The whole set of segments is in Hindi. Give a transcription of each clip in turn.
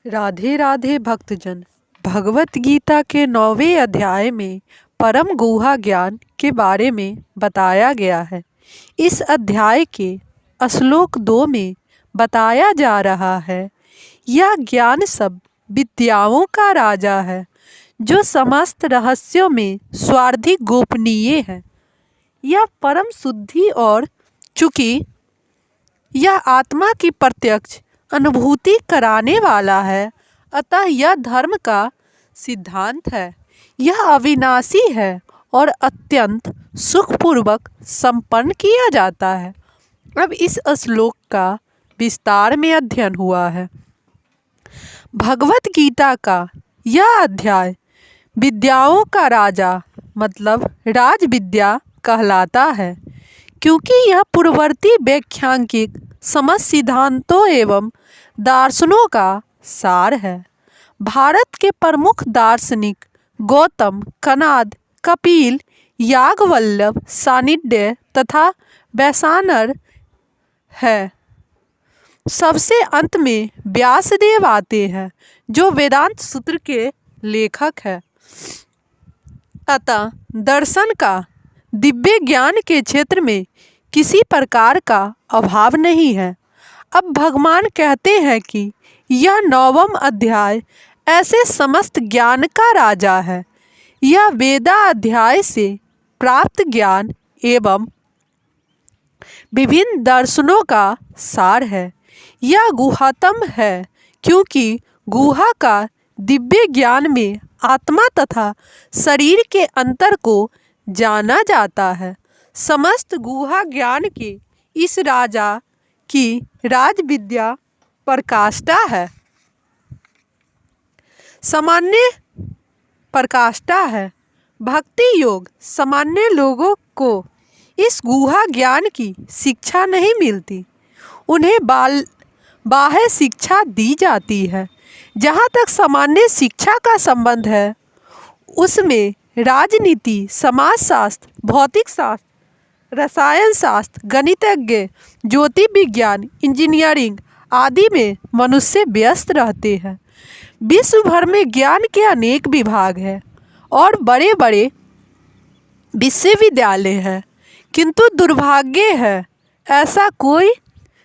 राधे राधे भक्तजन। भगवत गीता के 9वें अध्याय में परम गुहा ज्ञान के बारे में बताया गया है। इस अध्याय के श्लोक 2 में बताया जा रहा है, यह ज्ञान सब विद्याओं का राजा है, जो समस्त रहस्यों में स्वार्थिक गोपनीय है। यह परम शुद्धि और चूंकि यह आत्मा की प्रत्यक्ष अनुभूति कराने वाला है, अतः यह धर्म का सिद्धांत है। यह अविनाशी है और अत्यंत सुखपूर्वक संपन्न किया जाता है। अब इस श्लोक का विस्तार में अध्ययन हुआ है। भगवत गीता का यह अध्याय विद्याओं का राजा मतलब राज विद्या कहलाता है, क्योंकि यह पूर्ववर्ती वैख्यांकिक समस्त सिद्धांतों एवं दार्शनों का सार है। भारत के प्रमुख दार्शनिक गौतम, कणाद, कपिल, याज्ञवल्क्य, शाणिल्य तथा वैशंपायन है। सबसे अंत में व्यासदेव आते हैं, जो वेदांत सूत्र के लेखक है। अतः दर्शन का दिव्य ज्ञान के क्षेत्र में किसी प्रकार का अभाव नहीं है। अब भगवान कहते हैं कि यह 9वां अध्याय ऐसे समस्त ज्ञान का राजा है। यह वेदा अध्याय से प्राप्त ज्ञान एवं विभिन्न दर्शनों का सार है। यह गुहातम है, क्योंकि गुहा का दिव्य ज्ञान में आत्मा तथा शरीर के अंतर को जाना जाता है। समस्त गुहा ज्ञान के इस राजा की राज विद्या पराकाष्ठा है, सामान्य पराकाष्ठा है। भक्ति योग सामान्य लोगों को इस गुहा ज्ञान की शिक्षा नहीं मिलती, उन्हें बाह्य शिक्षा दी जाती है। जहाँ तक सामान्य शिक्षा का संबंध है, उसमें राजनीति, समाजशास्त्र, भौतिक शास्त्र, रसायन शास्त्र, गणितज्ञ, ज्योति विज्ञान, इंजीनियरिंग आदि में मनुष्य व्यस्त रहते हैं। विश्व भर में ज्ञान के अनेक विभाग हैं और बड़े बड़े विश्वविद्यालय हैं, किंतु दुर्भाग्य है ऐसा कोई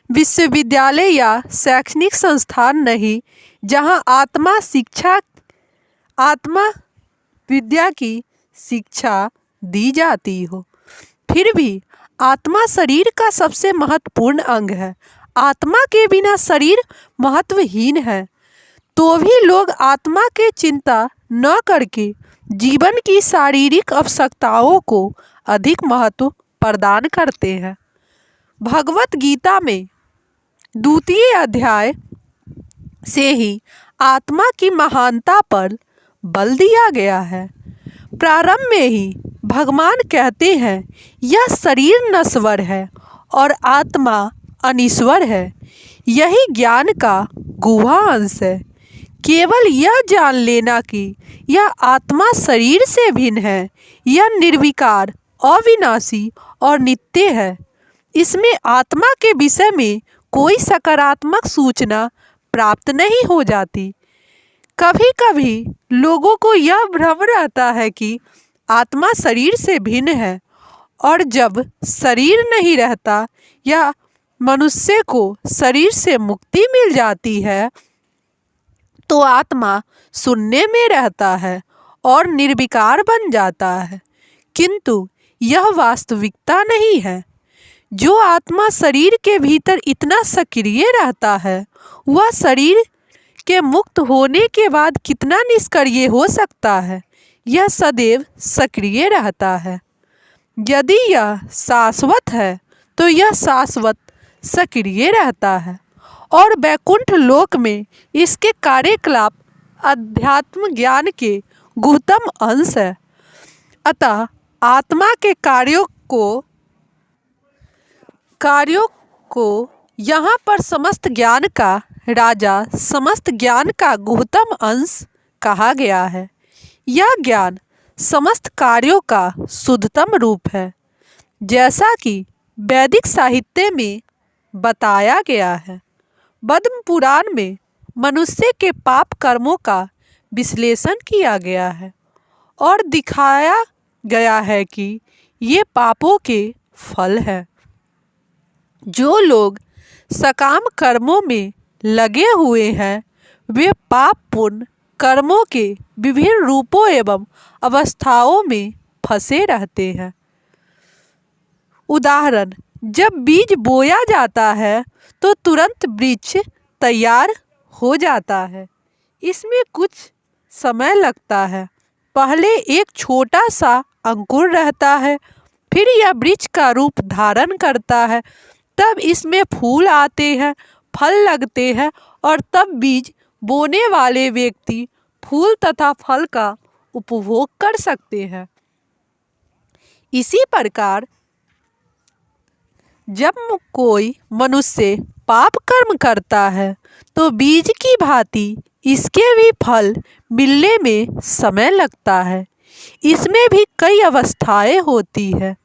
विश्वविद्यालय या शैक्षणिक संस्थान नहीं जहां आत्मा विद्या की शिक्षा दी जाती हो। फिर भी आत्मा शरीर का सबसे महत्वपूर्ण अंग है। आत्मा के बिना शरीर महत्वहीन है। तो भी लोग आत्मा के चिंता न करके जीवन की शारीरिक आवश्यकताओं को अधिक महत्व प्रदान करते हैं। भगवत गीता में 2वें अध्याय से ही आत्मा की महानता पर बल दिया गया है। प्रारंभ में ही भगवान कहते हैं, यह शरीर नश्वर है और आत्मा अनिश्वर है। यही ज्ञान का गुहा अंश है। केवल यह जान लेना कि यह आत्मा शरीर से भिन्न है, यह निर्विकार, अविनाशी और नित्य है। इसमें आत्मा के विषय में कोई सकारात्मक सूचना प्राप्त नहीं हो जाती। कभी कभी लोगों को यह भ्रम रहता है कि आत्मा शरीर से भिन्न है, और जब शरीर नहीं रहता या मनुष्य को शरीर से मुक्ति मिल जाती है, तो आत्मा शून्य में रहता है और निर्विकार बन जाता है। किंतु यह वास्तविकता नहीं है। जो आत्मा शरीर के भीतर इतना सक्रिय रहता है, वह शरीर के मुक्त होने के बाद कितना निष्क्रिय हो सकता है। यह सदैव सक्रिय रहता है। यदि यह शाश्वत है, तो यह शाश्वत सक्रिय रहता है, और वैकुंठ लोक में इसके कार्यकलाप अध्यात्म ज्ञान के गुहतम अंश है। अतः आत्मा के कार्यों को यहाँ पर समस्त ज्ञान का राजा, समस्त ज्ञान का गुहतम अंश कहा गया है। यह ज्ञान समस्त कार्यों का शुद्धतम रूप है, जैसा कि वैदिक साहित्य में बताया गया है। पद्म पुराण में मनुष्य के पाप कर्मों का विश्लेषण किया गया है और दिखाया गया है कि ये पापों के फल है। जो लोग सकाम कर्मों में लगे हुए हैं वे पाप पुण्य कर्मों के विभिन्न रूपों एवं अवस्थाओं में फंसे रहते हैं। उदाहरण, जब बीज बोया जाता है तो तुरंत वृक्ष तैयार हो जाता है। इसमें कुछ समय लगता है। पहले एक छोटा सा अंकुर रहता है, फिर यह वृक्ष का रूप धारण करता है, तब इसमें फूल आते हैं, फल लगते हैं और तब बीज बोने वाले व्यक्ति फूल तथा फल का उपभोग कर सकते हैं। इसी प्रकार जब कोई मनुष्य पाप कर्म करता है तो बीज की भांति इसके भी फल मिलने में समय लगता है। इसमें भी कई अवस्थाएं होती है।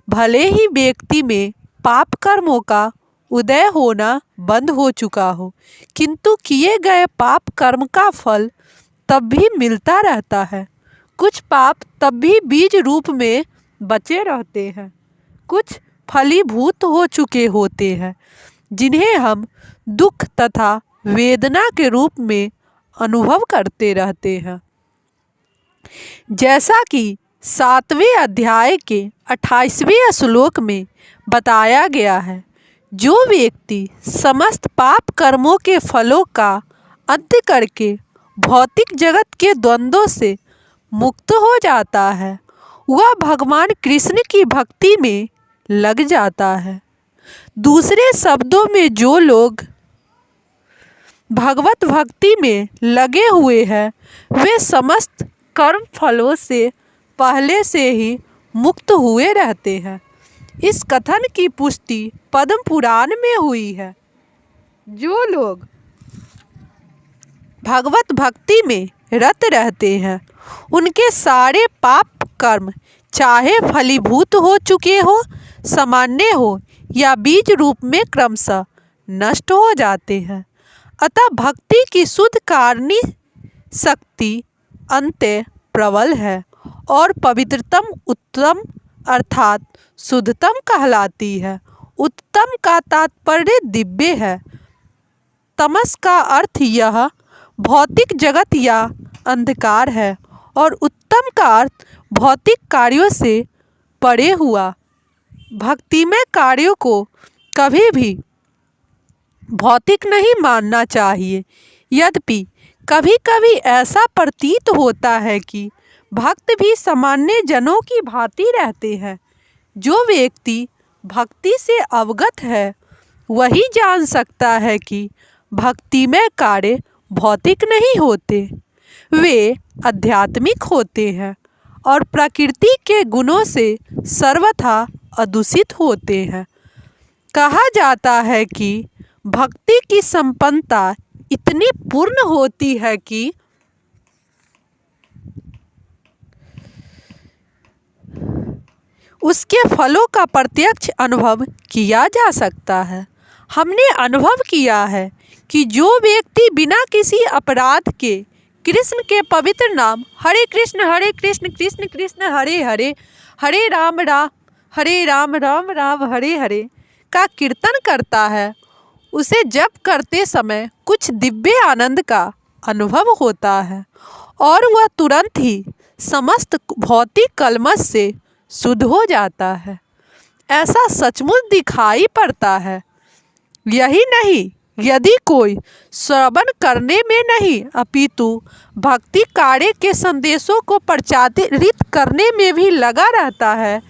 भले ही व्यक्ति में पाप कर्मों का उदय होना बंद हो चुका हो, किंतु किए गए पाप कर्म का फल तब भी मिलता रहता है। कुछ पाप तब भी बीज रूप में बचे रहते हैं, कुछ फलीभूत हो चुके होते हैं, जिन्हें हम दुख तथा वेदना के रूप में अनुभव करते रहते हैं। जैसा कि 7वें अध्याय के 28वें श्लोक में बताया गया है, जो व्यक्ति समस्त पाप कर्मों के फलों का अंत्य करके भौतिक जगत के द्वंद्वों से मुक्त हो जाता है, वह भगवान कृष्ण की भक्ति में लग जाता है। दूसरे शब्दों में, जो लोग भगवत भक्ति में लगे हुए हैं वे समस्त कर्म फलों से पहले से ही मुक्त हुए रहते हैं। इस कथन की पुष्टि पद्म पुराण में हुई है। जो लोग भगवत भक्ति में रत रहते हैं उनके सारे पाप कर्म चाहे फलीभूत हो चुके हो, सामान्य हो या बीज रूप में क्रमशः नष्ट हो जाते हैं। अतः भक्ति की शुद्ध कारणी शक्ति अंत्य प्रबल है और पवित्रतम उत्तम अर्थात शुद्धतम कहलाती है। उत्तम का तात्पर्य दिव्य है। तमस का अर्थ यह भौतिक जगत या अंधकार है और उत्तम का अर्थ भौतिक कार्यों से परे हुआ। भक्तिमय कार्यों को कभी भी भौतिक नहीं मानना चाहिए। यद्यपि कभी कभी ऐसा प्रतीत होता है कि भक्त भी सामान्य जनों की भांति रहते हैं। जो व्यक्ति भक्ति से अवगत है वही जान सकता है कि भक्तिमय कार्य भौतिक नहीं होते, वे आध्यात्मिक होते हैं और प्रकृति के गुणों से सर्वथा अदूषित होते हैं। कहा जाता है कि भक्ति की संपन्नता इतनी पूर्ण होती है कि उसके फलों का प्रत्यक्ष अनुभव किया जा सकता है। हमने अनुभव किया है कि जो व्यक्ति बिना किसी अपराध के कृष्ण के पवित्र नाम हरे कृष्ण कृष्ण कृष्ण हरे हरे, हरे राम राम राम हरे हरे का कीर्तन करता है, उसे जप करते समय कुछ दिव्य आनंद का अनुभव होता है और वह तुरंत ही समस्त भौतिक कलमश से शुद्ध हो जाता है। ऐसा सचमुच दिखाई पड़ता है। यही नहीं, यदि कोई श्रवण करने में नहीं अपितु भक्ति कार्य के संदेशों को प्रचारित करने में भी लगा रहता है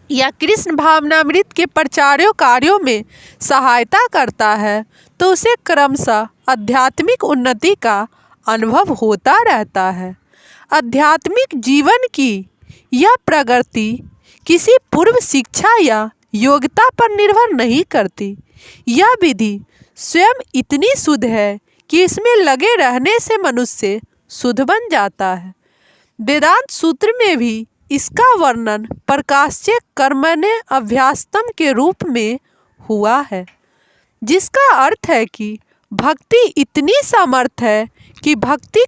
या कृष्ण भावनामृत के प्रचारों कार्यों में सहायता करता है, तो उसे क्रमशः आध्यात्मिक उन्नति का अनुभव होता रहता है। आध्यात्मिक जीवन की यह प्रगति किसी पूर्व शिक्षा या योग्यता पर निर्भर नहीं करती। यह विधि स्वयं इतनी शुद्ध है कि इसमें लगे रहने से मनुष्य शुद्ध बन जाता है। वेदांत सूत्र में भी इसका वर्णन प्रकाश्य कर्मण्य अभ्यास्तम के रूप में हुआ है, जिसका अर्थ है कि भक्ति इतनी सामर्थ है कि भक्ति